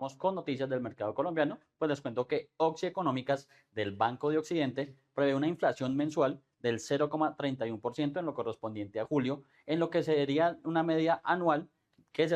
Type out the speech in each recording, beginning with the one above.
vamos con noticias del mercado colombiano, pues les cuento que Oxy Económicas del Banco de Occidente prevé una inflación mensual del 0,31% en lo correspondiente a julio, en lo que sería una media anual que se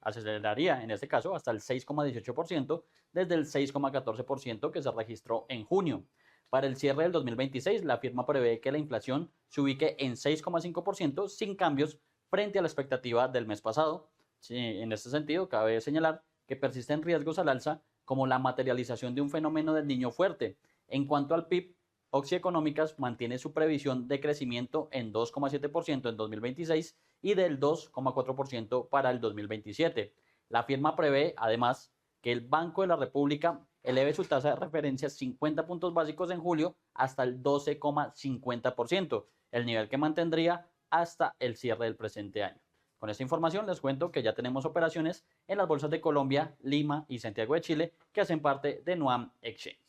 aceleraría en este caso hasta el 6,18% desde el 6,14% que se registró en junio. Para el cierre del 2026, la firma prevé que la inflación se ubique en 6,5% sin cambios frente a la expectativa del mes pasado. Sí, en este sentido, cabe señalar que persisten riesgos al alza como la materialización de un fenómeno del niño fuerte. En cuanto al PIB, Oxy Económicas mantiene su previsión de crecimiento en 2,7% en 2026 y del 2,4% para el 2027. La firma prevé, además, que el Banco de la República eleve su tasa de referencia 50 puntos básicos en julio hasta el 12,50%, el nivel que mantendría hasta el cierre del presente año. Con esta información les cuento que ya tenemos operaciones en las bolsas de Colombia, Lima y Santiago de Chile que hacen parte de Nuam Exchange.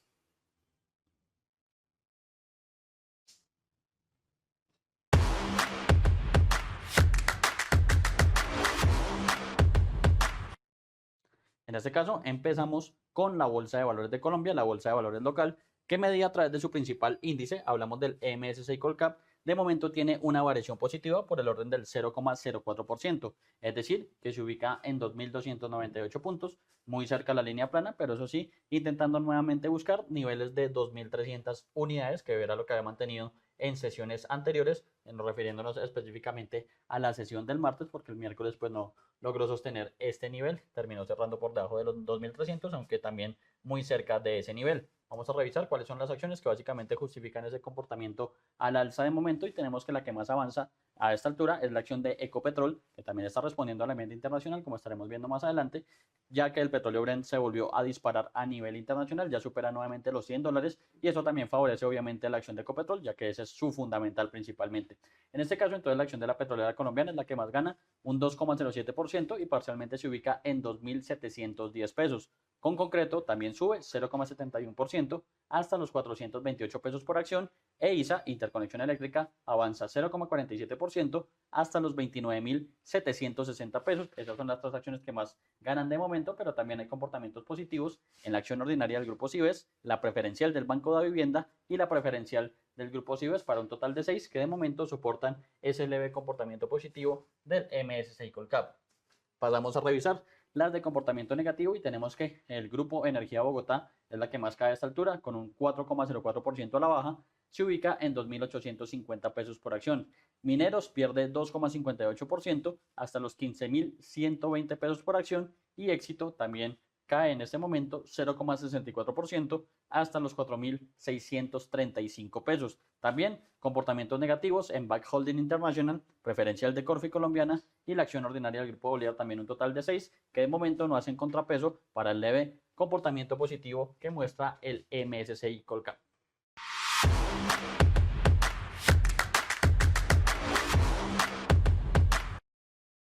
En este caso, empezamos con la Bolsa de Valores de Colombia, la Bolsa de Valores local, que medía a través de su principal índice, hablamos del MSCI Colcap, de momento tiene una variación positiva por el orden del 0,04%, es decir, que se ubica en 2.298 puntos, muy cerca a la línea plana, pero eso sí, intentando nuevamente buscar niveles de 2.300 unidades, que era lo que había mantenido en sesiones anteriores, refiriéndonos específicamente a la sesión del martes, porque el miércoles pues no logró sostener este nivel, terminó cerrando por debajo de los 2.300, aunque también muy cerca de ese nivel. Vamos a revisar cuáles son las acciones que básicamente justifican ese comportamiento al alza de momento y tenemos que la que más avanza a esta altura es la acción de Ecopetrol, que también está respondiendo a la ambiente internacional, como estaremos viendo más adelante, ya que el petróleo Brent se volvió a disparar a nivel internacional, ya supera nuevamente los $100 y eso también favorece obviamente la acción de Ecopetrol, ya que ese es su fundamental principalmente. En este caso, entonces, la acción de la petrolera colombiana es la que más gana, un 2,07% y parcialmente se ubica en 2.710 pesos. Con concreto, también sube 0,71% hasta los 428 pesos por acción e ISA, Interconexión Eléctrica, avanza 0,47% hasta los 29.760 pesos. Esas son las transacciones que más ganan de momento, pero también hay comportamientos positivos en la acción ordinaria del Grupo Cibes, la preferencial del Banco de Vivienda y la preferencial del Grupo Cibes para un total de 6 que de momento soportan ese leve comportamiento positivo del MSCI Colcap. Pasamos a revisar las de comportamiento negativo y tenemos que el Grupo Energía Bogotá es la que más cae a esta altura con un 4,04% a la baja, se ubica en 2.850 pesos por acción. Mineros pierde 2,58% hasta los 15.120 pesos por acción y Éxito también cae en este momento 0,64% hasta los 4.635 pesos. También comportamientos negativos en Back Holding International, preferencial de Corfi Colombiana y la acción ordinaria del Grupo Bolívar también un total de 6 que de momento no hacen contrapeso para el leve comportamiento positivo que muestra el MSCI Colcap.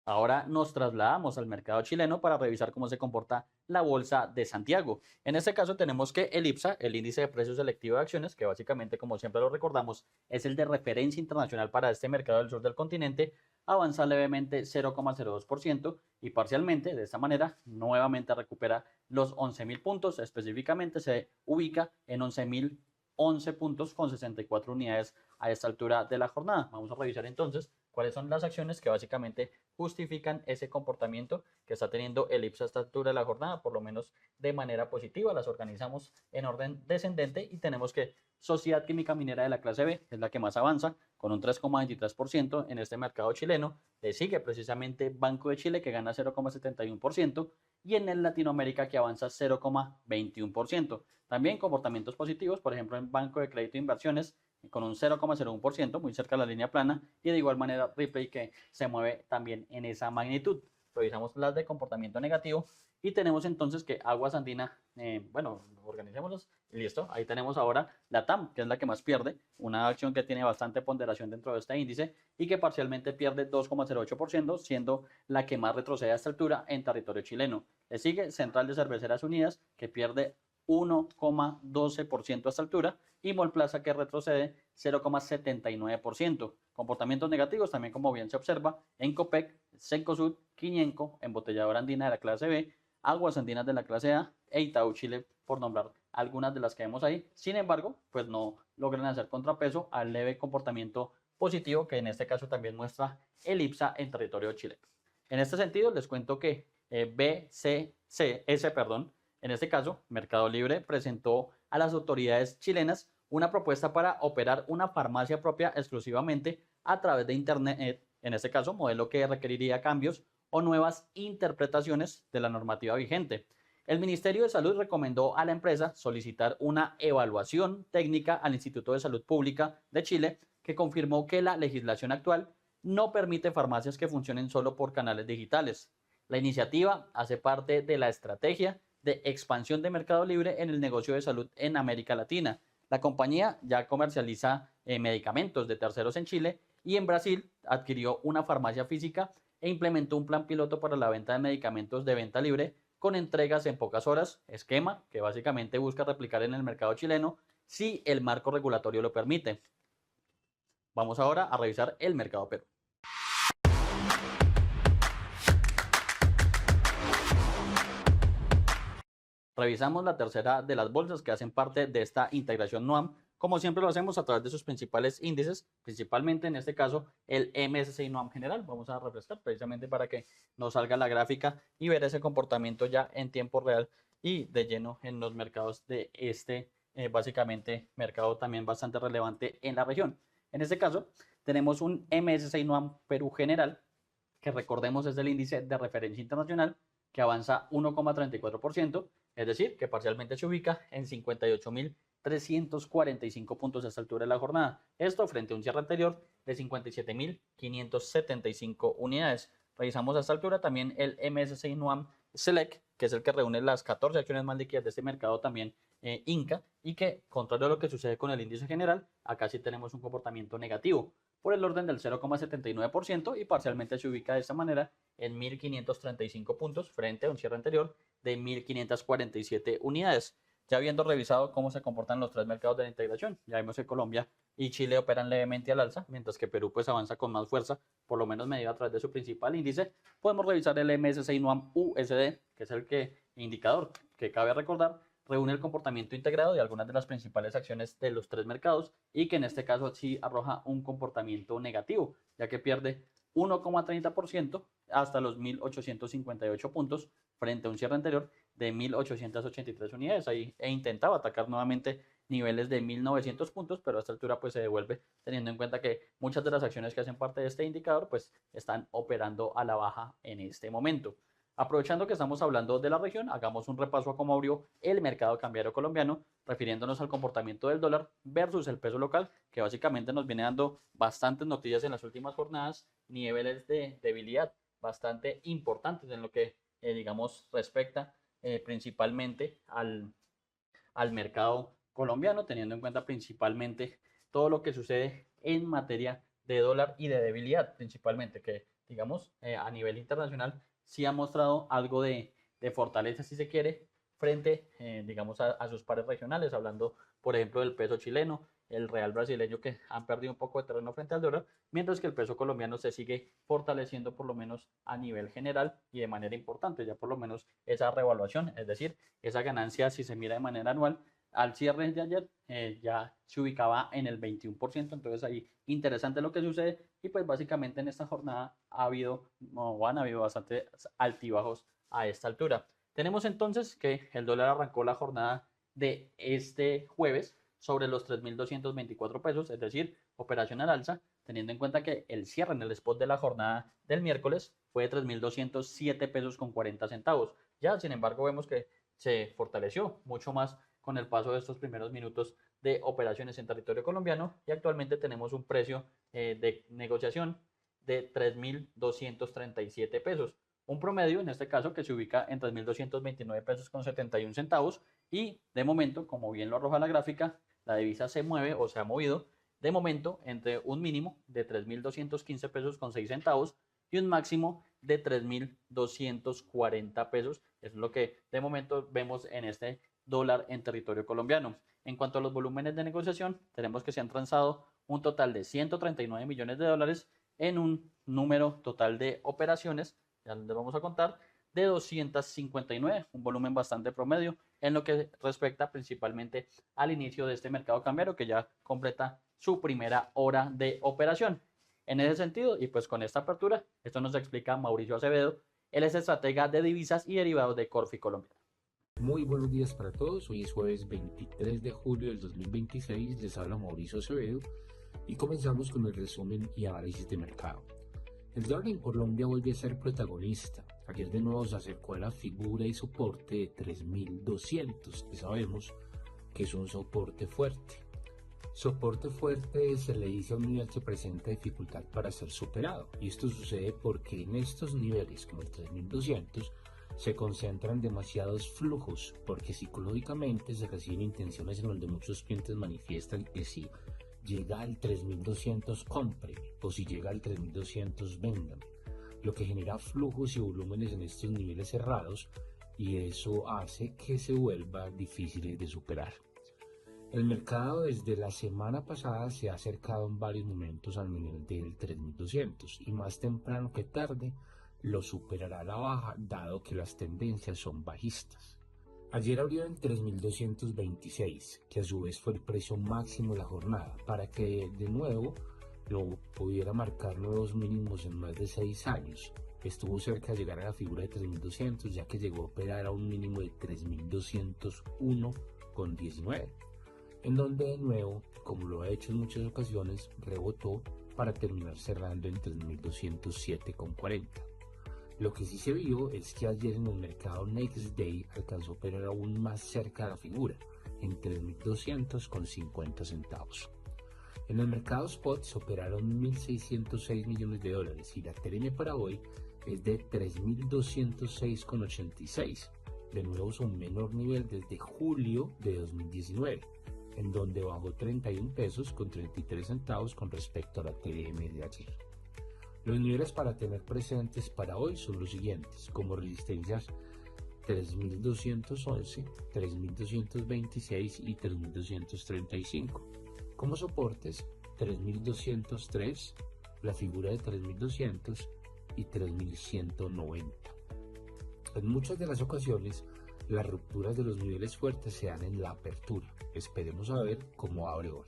Ahora nos trasladamos al mercado chileno para revisar cómo se comporta la bolsa de Santiago. En este caso tenemos que el IPSA, el índice de precios selectivo de acciones, que básicamente, como siempre lo recordamos, es el de referencia internacional para este mercado del sur del continente, avanza levemente 0,02% y parcialmente, de esta manera, nuevamente recupera los 11.000 puntos, específicamente se ubica en 11.011 puntos con 64 unidades a esta altura de la jornada. Vamos a revisar entonces cuáles son las acciones que básicamente justifican ese comportamiento que está teniendo el IPSA a esta altura de la jornada, por lo menos de manera positiva. Las organizamos en orden descendente y tenemos que Sociedad Química Minera de la clase B es la que más avanza con un 3,23% en este mercado chileno. Le sigue precisamente Banco de Chile que gana 0,71% y en el Latinoamérica que avanza 0,21%. También comportamientos positivos, por ejemplo en Banco de Crédito e Inversiones con un 0,01%, muy cerca de la línea plana, y de igual manera Ripley que se mueve también en esa magnitud. Revisamos las de comportamiento negativo y tenemos entonces que Aguas Andina, bueno, organicémoslos y listo. Ahí tenemos ahora la TAM, que es la que más pierde, una acción que tiene bastante ponderación dentro de este índice y que parcialmente pierde 2,08%, siendo la que más retrocede a esta altura en territorio chileno. Le sigue Central de Cerveceras Unidas, que pierde 1,12% a esta altura y Molplaza que retrocede 0,79%. Comportamientos negativos también como bien se observa en Copec, Cencosud, Quiñenco, Embotelladora Andina de la clase B, Aguas Andinas de la clase A e Itaú Chile, por nombrar algunas de las que vemos ahí. Sin embargo, pues no logran hacer contrapeso al leve comportamiento positivo que en este caso también muestra el IPSA en territorio chileno. En este sentido, les cuento que BCCS, en este caso, Mercado Libre presentó a las autoridades chilenas una propuesta para operar una farmacia propia exclusivamente a través de Internet, en este caso, modelo que requeriría cambios o nuevas interpretaciones de la normativa vigente. El Ministerio de Salud recomendó a la empresa solicitar una evaluación técnica al Instituto de Salud Pública de Chile, que confirmó que la legislación actual no permite farmacias que funcionen solo por canales digitales. La iniciativa hace parte de la estrategia de expansión de Mercado Libre en el negocio de salud en América Latina. La compañía ya comercializa medicamentos de terceros en Chile y en Brasil adquirió una farmacia física e implementó un plan piloto para la venta de medicamentos de venta libre con entregas en pocas horas, esquema que básicamente busca replicar en el mercado chileno si el marco regulatorio lo permite. Vamos ahora a revisar el mercado Perú. Revisamos la tercera de las bolsas que hacen parte de esta integración NUAM. Como siempre lo hacemos a través de sus principales índices, principalmente en este caso el MSCI NUAM general. Vamos a refrescar precisamente para que nos salga la gráfica y ver ese comportamiento ya en tiempo real y de lleno en los mercados de este, básicamente, mercado también bastante relevante en la región. En este caso, tenemos un MSCI NUAM Perú general, que recordemos es el índice de referencia internacional, que avanza 1,34%, es decir, que parcialmente se ubica en 58.345 puntos a esta altura de la jornada. Esto frente a un cierre anterior de 57.575 unidades. Revisamos a esta altura también el MSCI NUAM Select, que es el que reúne las 14 acciones más líquidas de este mercado también Inca, y que, contrario a lo que sucede con el índice general, acá sí tenemos un comportamiento negativo por el orden del 0,79% y parcialmente se ubica de esta manera en 1.535 puntos frente a un cierre anterior de 1.547 unidades. Ya habiendo revisado cómo se comportan los tres mercados de la integración, ya vemos que Colombia y Chile operan levemente al alza, mientras que Perú pues avanza con más fuerza, por lo menos medido a través de su principal índice. Podemos revisar el MSCI NUAM USD, que es el indicador que cabe recordar reúne el comportamiento integrado de algunas de las principales acciones de los tres mercados y que en este caso sí arroja un comportamiento negativo, ya que pierde 1,30% hasta los 1.858 puntos frente a un cierre anterior de 1.883 unidades. Ahí intentaba atacar nuevamente niveles de 1.900 puntos, pero a esta altura pues se devuelve, teniendo en cuenta que muchas de las acciones que hacen parte de este indicador pues están operando a la baja en este momento. Aprovechando que estamos hablando de la región, hagamos un repaso a cómo abrió el mercado cambiario colombiano, refiriéndonos al comportamiento del dólar versus el peso local, que básicamente nos viene dando bastantes noticias en las últimas jornadas, niveles de debilidad bastante importantes en lo que, digamos, respecta principalmente al mercado colombiano, teniendo en cuenta principalmente todo lo que sucede en materia de dólar y de debilidad, principalmente, que digamos a nivel internacional sí ha mostrado algo de fortaleza, si se quiere, frente, digamos, a sus pares regionales, hablando, por ejemplo, del peso chileno, el real brasileño, que han perdido un poco de terreno frente al dólar, mientras que el peso colombiano se sigue fortaleciendo por lo menos a nivel general y de manera importante, ya por lo menos esa revaluación, es decir, esa ganancia, si se mira de manera anual, al cierre de ayer ya se ubicaba en el 21%, entonces ahí interesante lo que sucede y pues básicamente en esta jornada han habido bastantes altibajos a esta altura. Tenemos entonces que el dólar arrancó la jornada de este jueves sobre los 3.224 pesos, es decir, operación al alza, teniendo en cuenta que el cierre en el spot de la jornada del miércoles fue de 3.207 pesos con 40 centavos. Ya, sin embargo, vemos que se fortaleció mucho más con el paso de estos primeros minutos de operaciones en territorio colombiano y actualmente tenemos un precio de negociación de 3.237 pesos. Un promedio, en este caso, que se ubica en 3.229 pesos con 71 centavos y de momento, como bien lo arroja la gráfica, la divisa se mueve o se ha movido de momento entre un mínimo de 3.215 pesos con 6 centavos y un máximo de 3.240 pesos. Es lo que de momento vemos en este dólar en territorio colombiano. En cuanto a los volúmenes de negociación, tenemos que se han transado un total de 139 millones de dólares en un número total de operaciones, ya les vamos a contar, de 259, un volumen bastante promedio en lo que respecta principalmente al inicio de este mercado cambiario que ya completa su primera hora de operación. En ese sentido, y pues con esta apertura, esto nos explica Mauricio Acevedo, él es estratega de divisas y derivados de Corfi Colombia. Muy buenos días para todos, hoy es jueves 23 de julio del 2026, les habla Mauricio Acevedo y comenzamos con el resumen y análisis de mercado. El dólar en Colombia vuelve a ser protagonista, ayer de nuevo se acercó a la figura y soporte de 3.200, que sabemos que es un soporte fuerte. Soporte fuerte se le dice a un nivel que presenta dificultad para ser superado, y esto sucede porque en estos niveles como el 3.200 se concentran demasiados flujos, porque psicológicamente se reciben intenciones en donde muchos clientes manifiestan que si llega al 3.200 compre o si llega al 3.200 vendan, lo que genera flujos y volúmenes en estos niveles cerrados y eso hace que se vuelva difícil de superar. El mercado desde la semana pasada se ha acercado en varios momentos al nivel del 3.200 y más temprano que tarde lo superará a la baja dado que las tendencias son bajistas. Ayer abrió en 3.226, que a su vez fue el precio máximo de la jornada, para que de nuevo no pudiera marcar nuevos mínimos en más de 6 años. Estuvo cerca de llegar a la figura de 3.200 ya que llegó a operar a un mínimo de 3.201,19. En donde de nuevo, como lo ha hecho en muchas ocasiones, rebotó para terminar cerrando en 3.207,40. Lo que sí se vio es que ayer en el mercado Next Day alcanzó a operar aún más cerca de la figura, en 3.200,50 centavos. En el mercado Spot se operaron 1.606 millones de dólares y la TRM para hoy es de 3.206,86, de nuevo su menor nivel desde julio de 2019. En donde bajó 31 pesos con 33 centavos con respecto a la TM de ayer. Los niveles para tener presentes para hoy son los siguientes, como resistencias 3.211, 3.226 y 3.235. Como soportes 3.203, la figura de 3.200 y 3.190. En muchas de las ocasiones, las rupturas de los niveles fuertes se dan en la apertura. Esperemos a ver cómo abre hoy.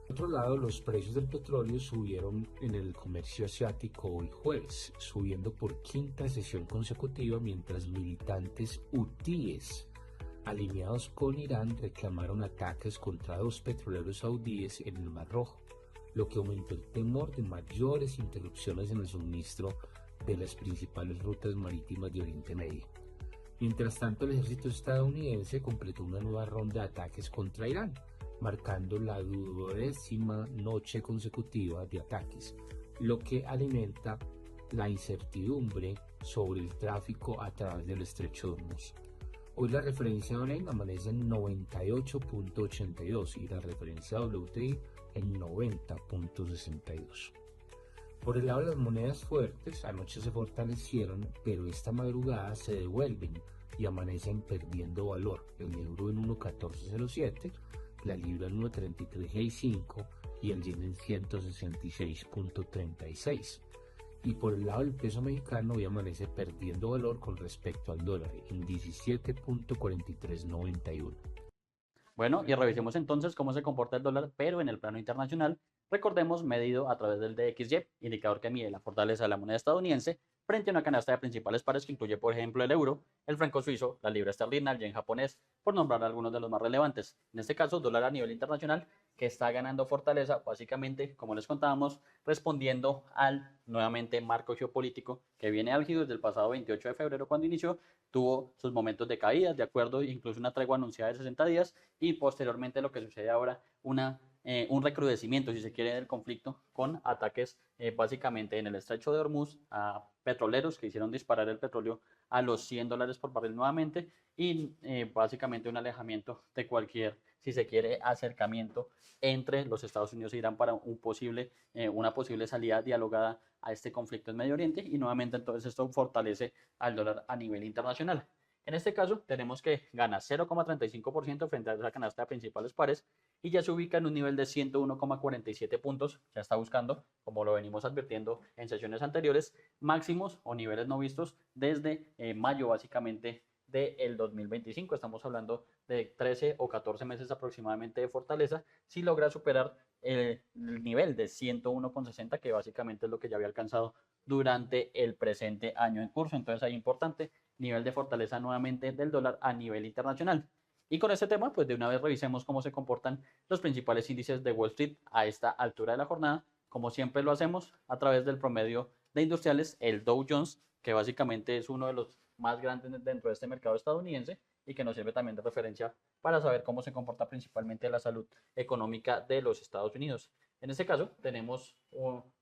Por otro lado, los precios del petróleo subieron en el comercio asiático hoy jueves, subiendo por quinta sesión consecutiva, mientras militantes hutíes alineados con Irán reclamaron ataques contra 2 petroleros saudíes en el Mar Rojo, lo que aumentó el temor de mayores interrupciones en el suministro de las principales rutas marítimas de Oriente Medio. Mientras tanto, el ejército estadounidense completó una nueva ronda de ataques contra Irán, marcando la 12ª noche consecutiva de ataques, lo que alimenta la incertidumbre sobre el tráfico a través del estrecho de Hormuz. Hoy la referencia Brent amanece en 98.82 y la referencia WTI en 90.62. Por el lado de las monedas fuertes, anoche se fortalecieron, pero esta madrugada se devuelven y amanecen perdiendo valor. El euro en 1.1407, la libra en 1.3365 y el yen en 166.36. Y por el lado del peso mexicano hoy amanece perdiendo valor con respecto al dólar en 17.4391. Bueno, y revisemos entonces cómo se comporta el dólar, pero en el plano internacional. Recordemos, medido a través del DXY, indicador que mide la fortaleza de la moneda estadounidense frente a una canasta de principales pares que incluye, por ejemplo, el euro, el franco suizo, la libra esterlina, el yen japonés, por nombrar algunos de los más relevantes. En este caso, dólar a nivel internacional que está ganando fortaleza, básicamente, como les contábamos, respondiendo al nuevamente marco geopolítico que viene álgido desde el pasado 28 de febrero cuando inició, tuvo sus momentos de caídas, de acuerdo, incluso una tregua anunciada de 60 días y posteriormente lo que sucede ahora, un recrudecimiento, si se quiere, del conflicto con ataques básicamente en el estrecho de Hormuz a petroleros que hicieron disparar el petróleo a los $100 por barril nuevamente y básicamente un alejamiento de cualquier, si se quiere, acercamiento entre los Estados Unidos e Irán para una posible salida dialogada a este conflicto en Medio Oriente y nuevamente entonces esto fortalece al dólar a nivel internacional. En este caso tenemos que gana 0,35% frente a esa canasta de principales pares y ya se ubica en un nivel de 101,47 puntos, ya está buscando, como lo venimos advirtiendo en sesiones anteriores, máximos o niveles no vistos desde mayo básicamente del 2025. Estamos hablando de 13 o 14 meses aproximadamente de fortaleza si logra superar el nivel de 101,60, que básicamente es lo que ya había alcanzado durante el presente año en curso. Entonces ahí importante nivel de fortaleza nuevamente del dólar a nivel internacional. Y con este tema, pues de una vez revisemos cómo se comportan los principales índices de Wall Street a esta altura de la jornada, como siempre lo hacemos a través del promedio de industriales, el Dow Jones, que básicamente es uno de los más grandes dentro de este mercado estadounidense y que nos sirve también de referencia para saber cómo se comporta principalmente la salud económica de los Estados Unidos. En este caso, tenemos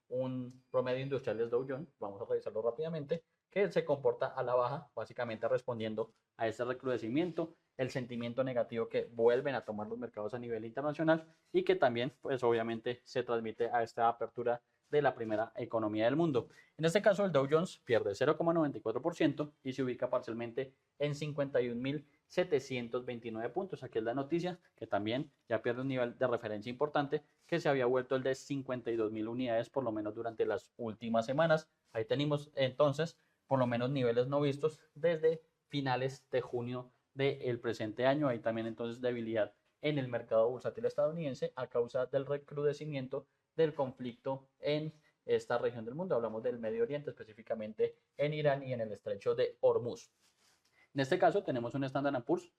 un promedio industrial del Dow Jones, vamos a revisarlo rápidamente, que se comporta a la baja, básicamente respondiendo a este recrudecimiento, el sentimiento negativo que vuelven a tomar los mercados a nivel internacional y que también, pues obviamente, se transmite a esta apertura de la primera economía del mundo. En este caso, el Dow Jones pierde 0,94% y se ubica parcialmente en 51.729 puntos. Aquí es la noticia, que también ya pierde un nivel de referencia importante, que se había vuelto el de 52.000 unidades, por lo menos durante las últimas semanas. Ahí tenemos entonces por lo menos niveles no vistos desde finales de junio del presente año. Hay también entonces debilidad en el mercado bursátil estadounidense a causa del recrudecimiento del conflicto en esta región del mundo. Hablamos del Medio Oriente, específicamente en Irán y en el estrecho de Hormuz. En este caso tenemos un Standard & Poor's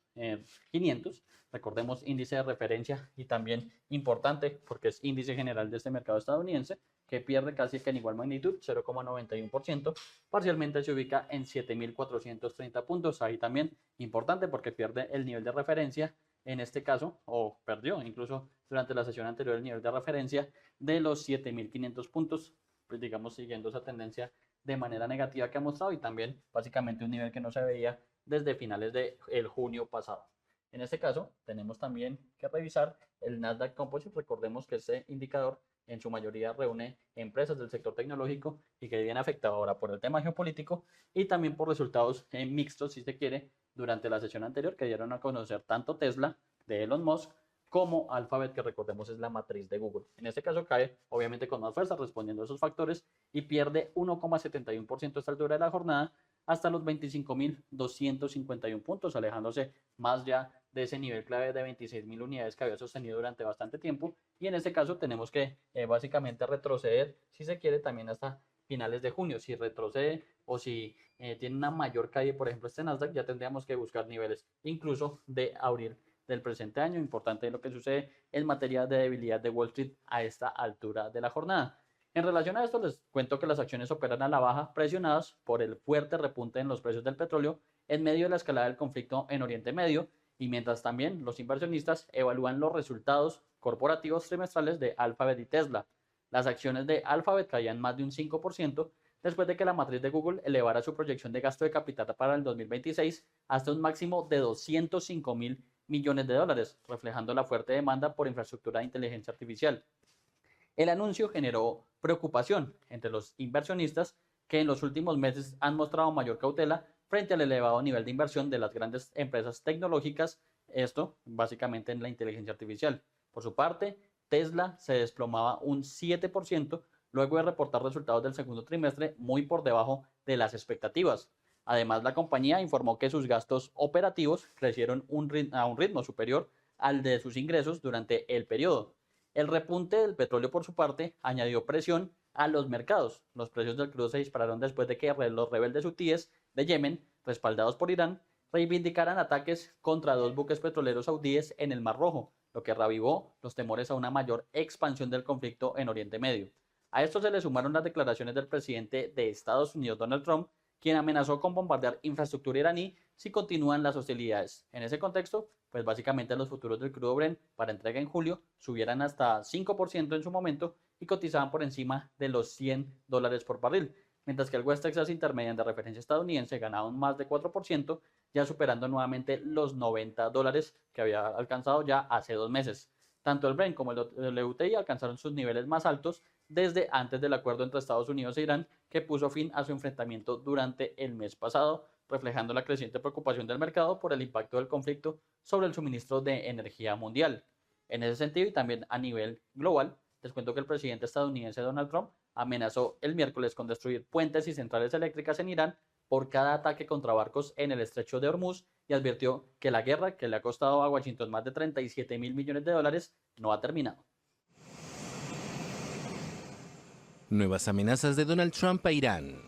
500, recordemos índice de referencia y también importante porque es índice general de este mercado estadounidense, que pierde casi que en igual magnitud, 0,91%, parcialmente se ubica en 7.430 puntos, ahí también importante porque pierde el nivel de referencia, en este caso, o perdió incluso durante la sesión anterior el nivel de referencia de los 7.500 puntos, pues digamos siguiendo esa tendencia de manera negativa que ha mostrado y también básicamente un nivel que no se veía desde finales de el junio pasado. En este caso, tenemos también que revisar el Nasdaq Composite. Recordemos que este indicador en su mayoría reúne empresas del sector tecnológico y que viene afectado ahora por el tema geopolítico y también por resultados mixtos, si se quiere, durante la sesión anterior que dieron a conocer tanto Tesla de Elon Musk como Alphabet, que recordemos es la matriz de Google. En este caso cae obviamente con más fuerza respondiendo a esos factores y pierde 1,71% a esta altura de la jornada hasta los 25.251 puntos, alejándose más ya de ese nivel clave de 26.000 unidades que había sostenido durante bastante tiempo. Y en este caso tenemos que básicamente retroceder, si se quiere, también hasta finales de junio. Si retrocede o si tiene una mayor caída, por ejemplo, este Nasdaq, ya tendríamos que buscar niveles incluso de abril del presente año. Importante lo que sucede en materia de debilidad de Wall Street a esta altura de la jornada. En relación a esto, les cuento que las acciones operan a la baja, presionadas por el fuerte repunte en los precios del petróleo en medio de la escalada del conflicto en Oriente Medio, y mientras también los inversionistas evalúan los resultados corporativos trimestrales de Alphabet y Tesla. Las acciones de Alphabet caían más de un 5% después de que la matriz de Google elevara su proyección de gasto de capital para el 2026 hasta un máximo de 205.000 millones de dólares, reflejando la fuerte demanda por infraestructura de inteligencia artificial. El anuncio generó preocupación entre los inversionistas, que en los últimos meses han mostrado mayor cautela frente al elevado nivel de inversión de las grandes empresas tecnológicas, esto básicamente en la inteligencia artificial. Por su parte, Tesla se desplomaba un 7% luego de reportar resultados del segundo trimestre muy por debajo de las expectativas. Además, la compañía informó que sus gastos operativos crecieron a un ritmo superior al de sus ingresos durante el periodo. El repunte del petróleo, por su parte, añadió presión a los mercados. Los precios del crudo se dispararon después de que los rebeldes hutíes de Yemen, respaldados por Irán, reivindicaran ataques contra dos buques petroleros saudíes en el Mar Rojo, lo que reavivó los temores a una mayor expansión del conflicto en Oriente Medio. A esto se le sumaron las declaraciones del presidente de Estados Unidos, Donald Trump, quien amenazó con bombardear infraestructura iraní si continúan las hostilidades. En ese contexto, pues básicamente los futuros del crudo Brent para entrega en julio subieran hasta 5% en su momento y cotizaban por encima de los $100 por barril, mientras que el West Texas Intermediate de referencia estadounidense ganaba un más de 4%, ya superando nuevamente los $90 que había alcanzado ya hace 2 meses. Tanto el Brent como el WTI alcanzaron sus niveles más altos desde antes del acuerdo entre Estados Unidos e Irán, que puso fin a su enfrentamiento durante el mes pasado, reflejando la creciente preocupación del mercado por el impacto del conflicto sobre el suministro de energía mundial. En ese sentido y también a nivel global, les cuento que el presidente estadounidense Donald Trump amenazó el miércoles con destruir puentes y centrales eléctricas en Irán por cada ataque contra barcos en el estrecho de Hormuz y advirtió que la guerra, que le ha costado a Washington más de 37.000 millones de dólares, no ha terminado. Nuevas amenazas de Donald Trump a Irán.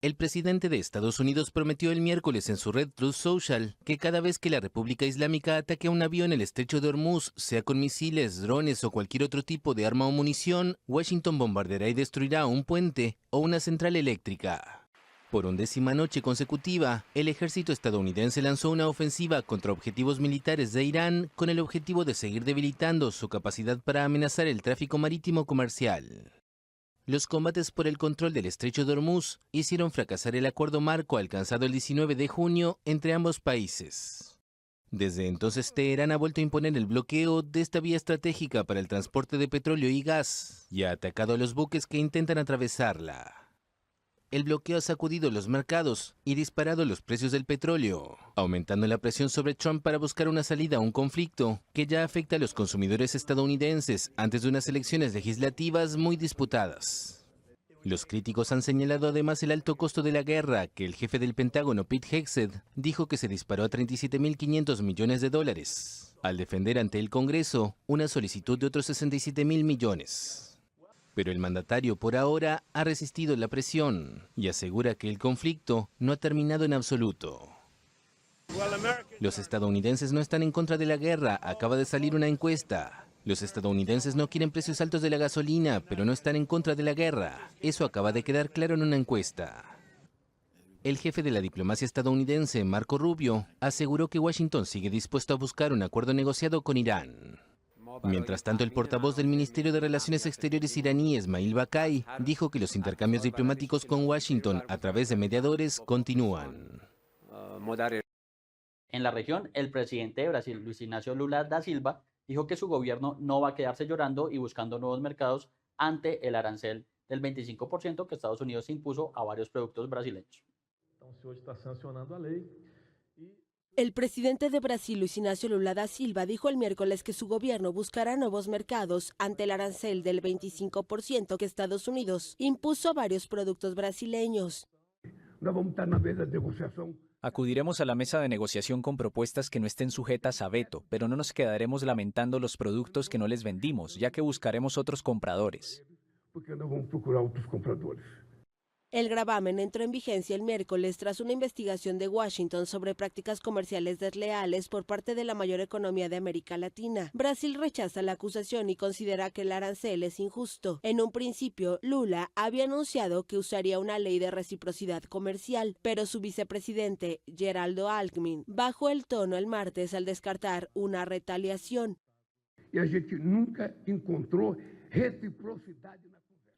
El presidente de Estados Unidos prometió el miércoles en su red Truth Social que cada vez que la República Islámica ataque a un avión en el estrecho de Hormuz, sea con misiles, drones o cualquier otro tipo de arma o munición, Washington bombardeará y destruirá un puente o una central eléctrica. Por 11ª noche consecutiva, el ejército estadounidense lanzó una ofensiva contra objetivos militares de Irán con el objetivo de seguir debilitando su capacidad para amenazar el tráfico marítimo comercial. Los combates por el control del estrecho de Hormuz hicieron fracasar el acuerdo marco alcanzado el 19 de junio entre ambos países. Desde entonces, Teherán ha vuelto a imponer el bloqueo de esta vía estratégica para el transporte de petróleo y gas y ha atacado a los buques que intentan atravesarla. El bloqueo ha sacudido los mercados y disparado los precios del petróleo, aumentando la presión sobre Trump para buscar una salida a un conflicto que ya afecta a los consumidores estadounidenses antes de unas elecciones legislativas muy disputadas. Los críticos han señalado además el alto costo de la guerra, que el jefe del Pentágono, Pete Hegseth, dijo que se disparó a 37.500 millones de dólares, al defender ante el Congreso una solicitud de otros 67.000 millones. Pero el mandatario por ahora ha resistido la presión y asegura que el conflicto no ha terminado en absoluto. Los estadounidenses no están en contra de la guerra, acaba de salir una encuesta. Los estadounidenses no quieren precios altos de la gasolina, pero no están en contra de la guerra. Eso acaba de quedar claro en una encuesta. El jefe de la diplomacia estadounidense, Marco Rubio, aseguró que Washington sigue dispuesto a buscar un acuerdo negociado con Irán. Mientras tanto, el portavoz del Ministerio de Relaciones Exteriores iraní, Esmail Bakai, dijo que los intercambios diplomáticos con Washington a través de mediadores continúan. En la región, el presidente de Brasil, Luis Ignacio Lula da Silva, dijo que su gobierno no va a quedarse llorando y buscando nuevos mercados ante el arancel del 25% que Estados Unidos impuso a varios productos brasileños. El presidente de Brasil, Luis Ignacio Lula da Silva, dijo el miércoles que su gobierno buscará nuevos mercados ante el arancel del 25% que Estados Unidos impuso a varios productos brasileños. Acudiremos a la mesa de negociación con propuestas que no estén sujetas a veto, pero no nos quedaremos lamentando los productos que no les vendimos, ya que buscaremos otros compradores. El gravamen entró en vigencia el miércoles tras una investigación de Washington sobre prácticas comerciales desleales por parte de la mayor economía de América Latina. Brasil rechaza la acusación y considera que el arancel es injusto. En un principio, Lula había anunciado que usaría una ley de reciprocidad comercial, pero su vicepresidente, Geraldo Alckmin, bajó el tono el martes al descartar una retaliación.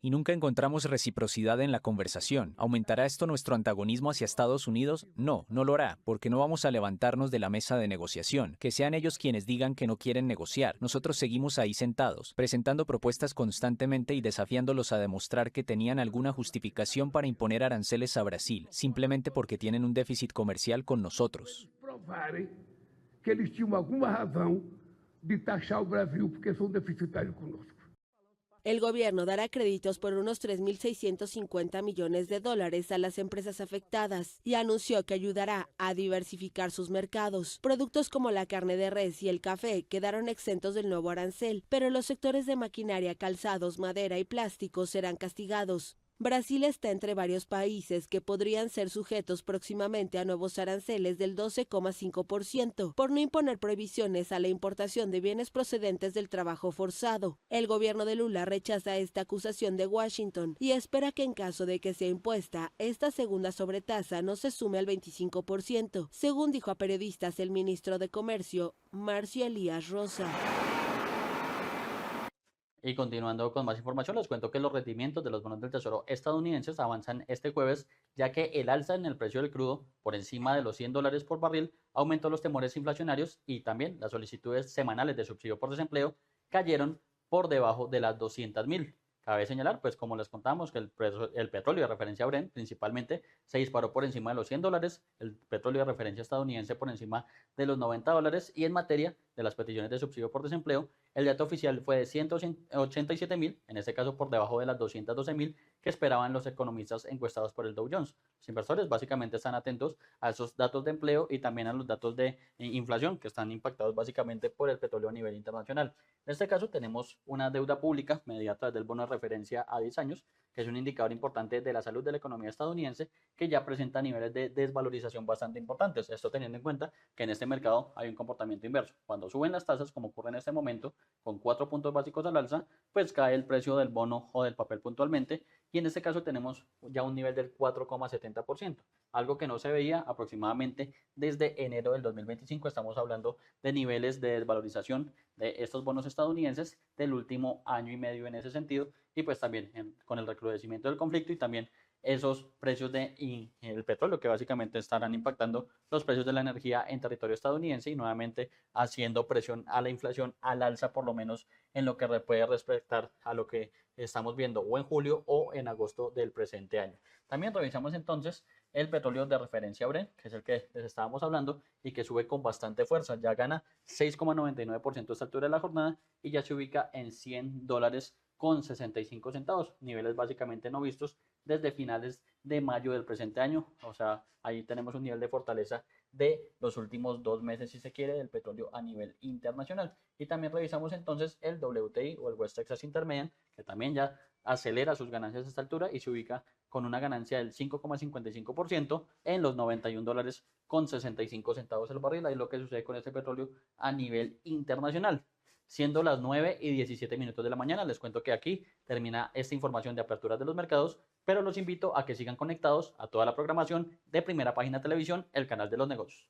Y nunca encontramos reciprocidad en la conversación. ¿Aumentará esto nuestro antagonismo hacia Estados Unidos? No, no lo hará, porque no vamos a levantarnos de la mesa de negociación. Que sean ellos quienes digan que no quieren negociar. Nosotros seguimos ahí sentados, presentando propuestas constantemente y desafiándolos a demostrar que tenían alguna justificación para imponer aranceles a Brasil, simplemente porque tienen un déficit comercial con nosotros. Que eles tinham alguma razão de taxar o Brasil porque são deficitários conosco. El gobierno dará créditos por unos 3.650 millones de dólares a las empresas afectadas y anunció que ayudará a diversificar sus mercados. Productos como la carne de res y el café quedaron exentos del nuevo arancel, pero los sectores de maquinaria, calzados, madera y plásticos serán castigados. Brasil está entre varios países que podrían ser sujetos próximamente a nuevos aranceles del 12,5% por no imponer prohibiciones a la importación de bienes procedentes del trabajo forzado. El gobierno de Lula rechaza esta acusación de Washington y espera que en caso de que sea impuesta, esta segunda sobretasa no se sume al 25%, según dijo a periodistas el ministro de Comercio, Marcio Elías Rosa. Y continuando con más información, les cuento que los rendimientos de los bonos del Tesoro estadounidenses avanzan este jueves, ya que el alza en el precio del crudo por encima de los $100 por barril aumentó los temores inflacionarios y también las solicitudes semanales de subsidio por desempleo cayeron por debajo de las 200.000. Cabe señalar, pues como les contamos, que el petróleo de referencia Brent principalmente se disparó por encima de los $100, el petróleo de referencia estadounidense por encima de los $90, y en materia de las peticiones de subsidio por desempleo, el dato oficial fue de 187.000, en este caso por debajo de las 212.000 que esperaban los economistas encuestados por el Dow Jones. Los inversores básicamente están atentos a esos datos de empleo y también a los datos de inflación, que están impactados básicamente por el petróleo a nivel internacional. En este caso tenemos una deuda pública medida a través del bono de referencia a 10 años, que es un indicador importante de la salud de la economía estadounidense, que ya presenta niveles de desvalorización bastante importantes. Esto teniendo en cuenta que en este mercado hay un comportamiento inverso. Cuando suben las tasas, como ocurre en este momento, con 4 puntos básicos al alza, pues cae el precio del bono o del papel puntualmente, y en este caso tenemos ya un nivel del 4,70%, algo que no se veía aproximadamente desde enero del 2025. Estamos hablando de niveles de desvalorización de estos bonos estadounidenses del último año y medio en ese sentido, y pues también con el recrudecimiento del conflicto y también esos precios del petróleo que básicamente estarán impactando los precios de la energía en territorio estadounidense y nuevamente haciendo presión a la inflación al alza, por lo menos en lo que puede respectar a lo que estamos viendo o en julio o en agosto del presente año. También revisamos entonces el petróleo de referencia Brent, que es el que les estábamos hablando y que sube con bastante fuerza, ya gana 6,99% a esta altura de la jornada y ya se ubica en $100,65, niveles básicamente no vistos desde finales de mayo del presente año. O sea, ahí tenemos un nivel de fortaleza de los últimos 2 meses, si se quiere, del petróleo a nivel internacional. Y también revisamos entonces el WTI o el West Texas Intermediate, que también ya acelera sus ganancias a esta altura y se ubica con una ganancia del 5,55% en los $91,65 el barril. Ahí lo que sucede con este petróleo a nivel internacional. Siendo las 9:17 de la mañana, les cuento que aquí termina esta información de aperturas de los mercados, pero los invito a que sigan conectados a toda la programación de Primera Página Televisión, el canal de los negocios.